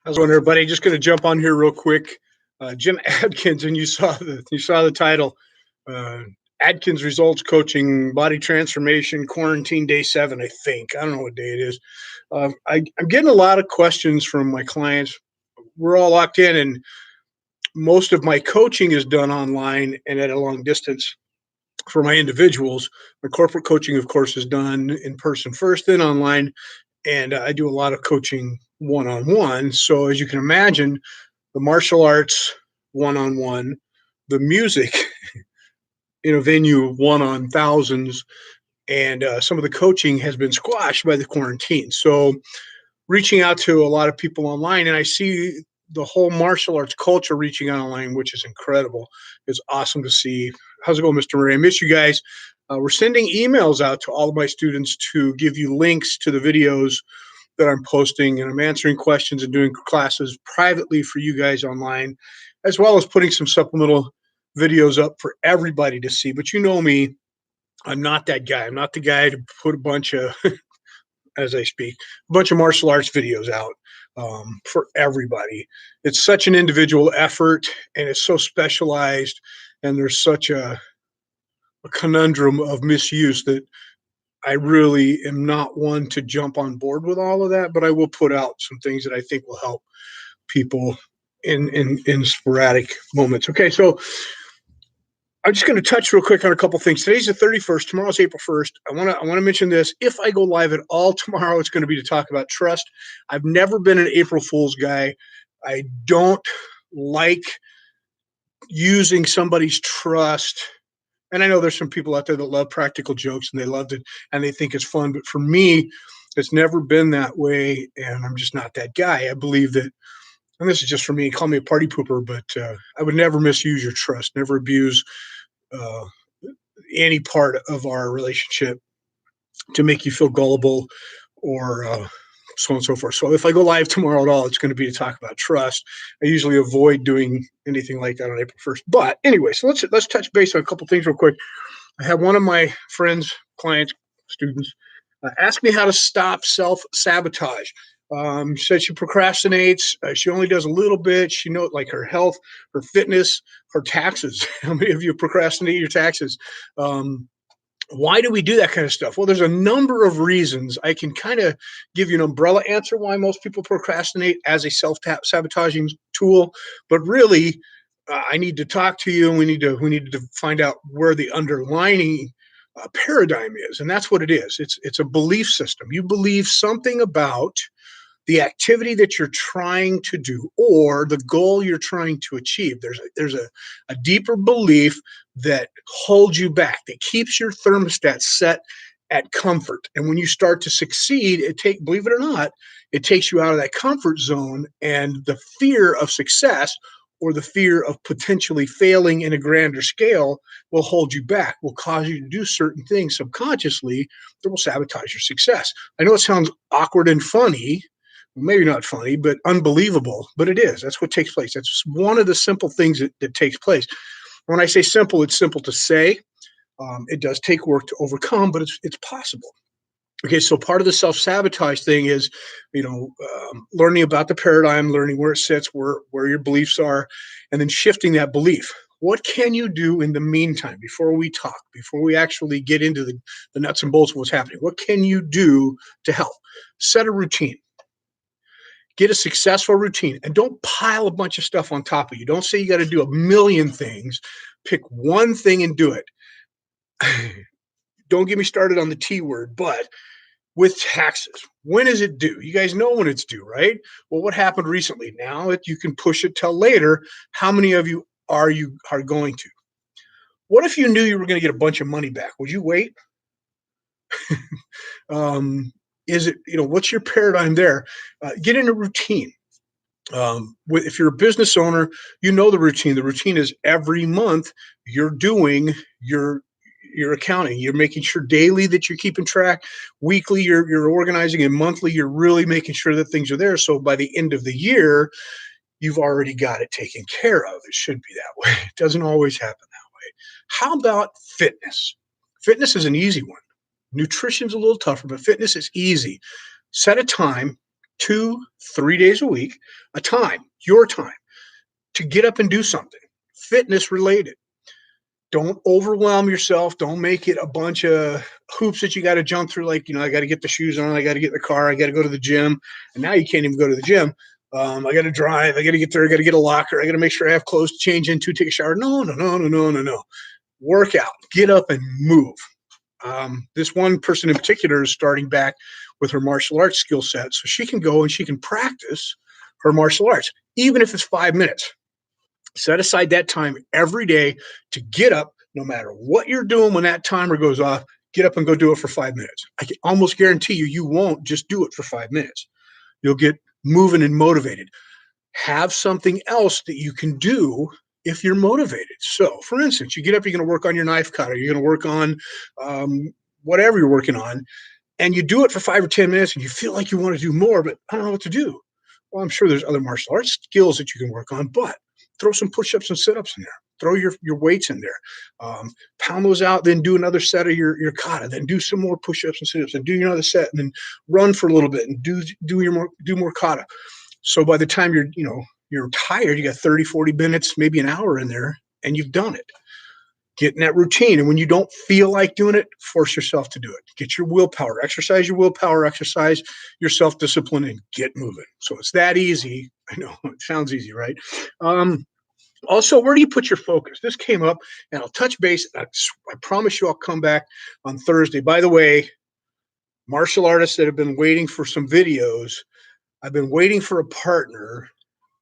How's it going, everybody? Just going to jump on here real quick. Jim Adkins, and you saw the title. Uh, Adkins results coaching body transformation quarantine day 7. I think I don't know what day it is. I'm getting a lot of questions from my clients. We're all locked in, and most of my coaching is done online and at a long distance for my individuals. My corporate coaching, of course, is done in person first, then online, and I do a lot of coaching one on one. So as you can imagine, the martial arts one on one, the music in a venue of one on thousands, and some of the coaching has been squashed by the quarantine. So reaching out to a lot of people online, and I see the whole martial arts culture reaching out online, which is incredible. It's awesome to see. How's it going, Mr. Murray? I miss you guys. We're sending emails out to all of my students to give you links to the videos that I'm posting, and I'm answering questions and doing classes privately for you guys online, as well as putting some supplemental videos up for everybody to see. But you know me, I'm not that guy. I'm not the guy to put a bunch of, as I speak, a bunch of martial arts videos out for everybody. It's such an individual effort, and it's so specialized, and there's such a conundrum of misuse that I really am not one to jump on board with all of that, but I will put out some things that I think will help people in sporadic moments. Okay, so I'm just going to touch real quick on a couple things. Today's the 31st. Tomorrow's April 1st. I want to mention this. If I go live at all tomorrow, it's going to be to talk about trust. I've never been an April Fool's guy. I don't like using somebody's trust. And I know there's some people out there that love practical jokes and they loved it and they think it's fun. But for me, it's never been that way. And I'm just not that guy. I believe that, and this is just for me, call me a party pooper, but I would never misuse your trust, never abuse uh, any part of our relationship to make you feel gullible or so on and so forth. So if I go live tomorrow at all, it's going to be to talk about trust. I usually avoid doing anything like that on April 1st. But anyway, so let's touch base on a couple things real quick. I had one of my friends, clients, students ask me how to stop self-sabotage. She said she procrastinates. She only does a little bit. She knows like her health, her fitness, her taxes. How many of you procrastinate your taxes? Why do we do that kind of stuff? Well, there's a number of reasons. I can kind of give you an umbrella answer why most people procrastinate as a self-sabotaging tool, but really, I need to talk to you, and we need to find out where the underlying paradigm is, and that's what it is. It's a belief system. You believe something about the activity that you're trying to do or the goal you're trying to achieve. There's a deeper belief that holds you back, that keeps your thermostat set at comfort. And when you start to succeed, believe it or not, it takes you out of that comfort zone, and the fear of success or the fear of potentially failing in a grander scale will hold you back, will cause you to do certain things subconsciously that will sabotage your success. I know it sounds awkward and funny, maybe not funny, but unbelievable, but it is. That's what takes place. That's one of the simple things that takes place. When I say simple, it's simple to say. It does take work to overcome, but it's possible. Okay, so part of the self-sabotage thing is, learning about the paradigm, learning where it sits, where your beliefs are, and then shifting that belief. What can you do in the meantime before we talk, before we actually get into the nuts and bolts of what's happening? What can you do to help? Set a routine. Get a successful routine, and don't pile a bunch of stuff on top of you. Don't say you got to do a million things. Pick one thing and do it. Don't get me started on the T word, but with taxes, when is it due? You guys know when it's due, right? Well, what happened recently? Now that you can push it till later, how many of you are going to? What if you knew you were going to get a bunch of money back? Would you wait? Is it, what's your paradigm there? Get in a routine. If you're a business owner, you know the routine. The routine is every month you're doing your accounting. You're making sure daily that you're keeping track. Weekly, you're organizing, and monthly, you're really making sure that things are there. So by the end of the year, you've already got it taken care of. It should be that way. It doesn't always happen that way. How about fitness? Fitness is an easy one. Nutrition's a little tougher, but fitness is easy. Set a time, 2, 3 days a week, a time, your time, to get up and do something fitness related. Don't overwhelm yourself. Don't make it a bunch of hoops that you got to jump through. Like, I got to get the shoes on. I got to get in the car. I got to go to the gym. And now you can't even go to the gym. I got to drive. I got to get there. I got to get a locker. I got to make sure I have clothes to change into, take a shower. No, no, no, no, no, no, no. Work out. Get up and move. This one person in particular is starting back with her martial arts skill set. So she can go and she can practice her martial arts, even if it's 5 minutes. Set aside that time every day to get up, no matter what you're doing when that timer goes off, get up and go do it for 5 minutes. I can almost guarantee you, you won't just do it for 5 minutes. You'll get moving and motivated. Have something else that you can do if you're motivated. So, for instance, you get up, you're going to work on your knife cutter, you're going to work on whatever you're working on, and you do it for 5 or 10 minutes and you feel like you want to do more, but I don't know what to do. Well, I'm sure there's other martial arts skills that you can work on, but throw some push-ups and sit-ups in there. Throw your weights in there. Pound those out, then do another set of your kata, then do some more push-ups and sit-ups, and do another set, and then run for a little bit and do more kata. So by the time you're tired, you got 30, 40 minutes, maybe an hour in there, and you've done it. Get in that routine. And when you don't feel like doing it, force yourself to do it. Get your willpower, exercise your willpower, exercise your self-discipline, and get moving. So it's that easy. I know it sounds easy, right? Also, where do you put your focus? This came up, and I'll touch base. I promise you I'll come back on Thursday. By the way, martial artists that have been waiting for some videos, I've been waiting for a partner.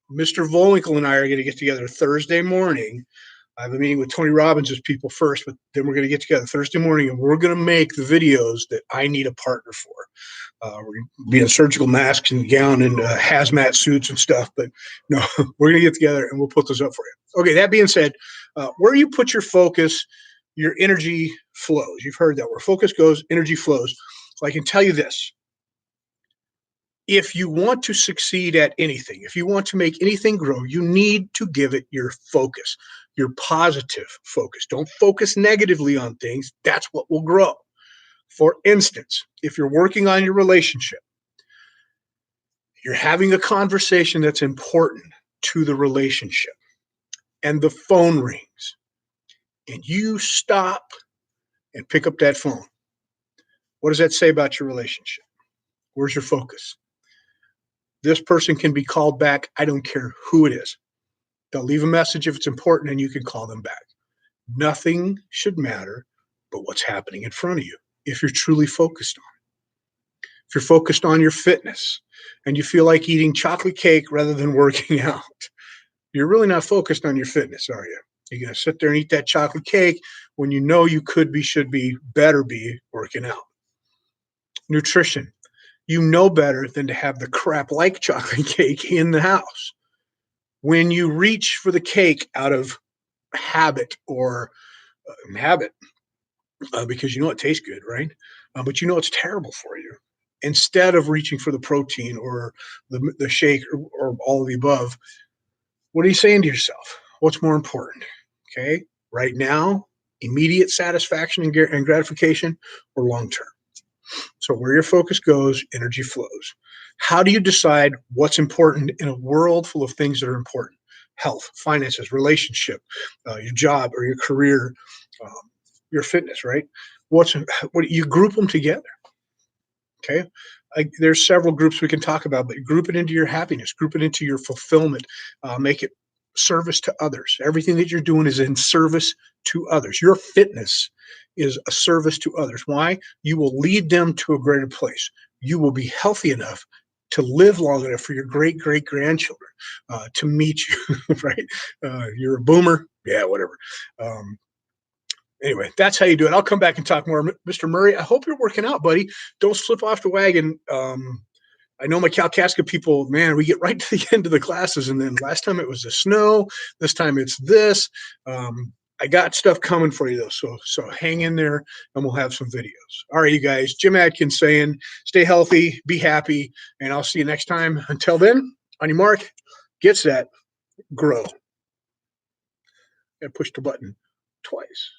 Mr. Volwinkle and I are going to get together Thursday morning. I have a meeting with Tony Robbins' people first, but then we're going to get together Thursday morning, and we're going to make the videos that I need a partner for. We're going to be in surgical masks and gown and hazmat suits and stuff, but no, we're going to get together and we'll put those up for you. Okay, that being said, where you put your focus, your energy flows. You've heard that. Where focus goes, energy flows. So I can tell you this. If you want to succeed at anything, if you want to make anything grow, you need to give it your focus, your positive focus. Don't focus negatively on things. That's what will grow. For instance, if you're working on your relationship, you're having a conversation that's important to the relationship, and the phone rings, and you stop and pick up that phone. What does that say about your relationship? Where's your focus? This person can be called back. I don't care who it is. They'll leave a message if it's important, and you can call them back. Nothing should matter but what's happening in front of you if you're truly focused on it. If you're focused on your fitness and you feel like eating chocolate cake rather than working out, you're really not focused on your fitness, are you? You're going to sit there and eat that chocolate cake when you know you could be, should be, better be working out. Nutrition. You know better than to have the crap like chocolate cake in the house. When you reach for the cake out of habit or because you know it tastes good, right? But you know it's terrible for you. Instead of reaching for the protein or the shake or all of the above, what are you saying to yourself? What's more important? Okay, right now, immediate satisfaction and gratification, or long term? So where your focus goes, energy flows. How do you decide what's important in a world full of things that are important? Health, finances, relationship, your job or your career, your fitness, right? What you group them together? Okay. There's several groups we can talk about, but group it into your happiness, group it into your fulfillment, make it service to others. Everything that you're doing is in service to others. Your fitness is a service to others. Why? You will lead them to a greater place. You will be healthy enough to live long enough for your great grandchildren to meet you, right? You're a boomer. Yeah, whatever. Anyway, that's how you do it. I'll come back and talk more. Mr. Murray, I hope you're working out, buddy. Don't slip off the wagon. I know my Kalkaska people, man, we get right to the end of the classes, and then last time it was the snow. This time it's this. I got stuff coming for you, though, so hang in there, and we'll have some videos. All right, you guys. Jim Adkins saying, stay healthy, be happy, and I'll see you next time. Until then, on your mark, get set, grow. And push the button twice.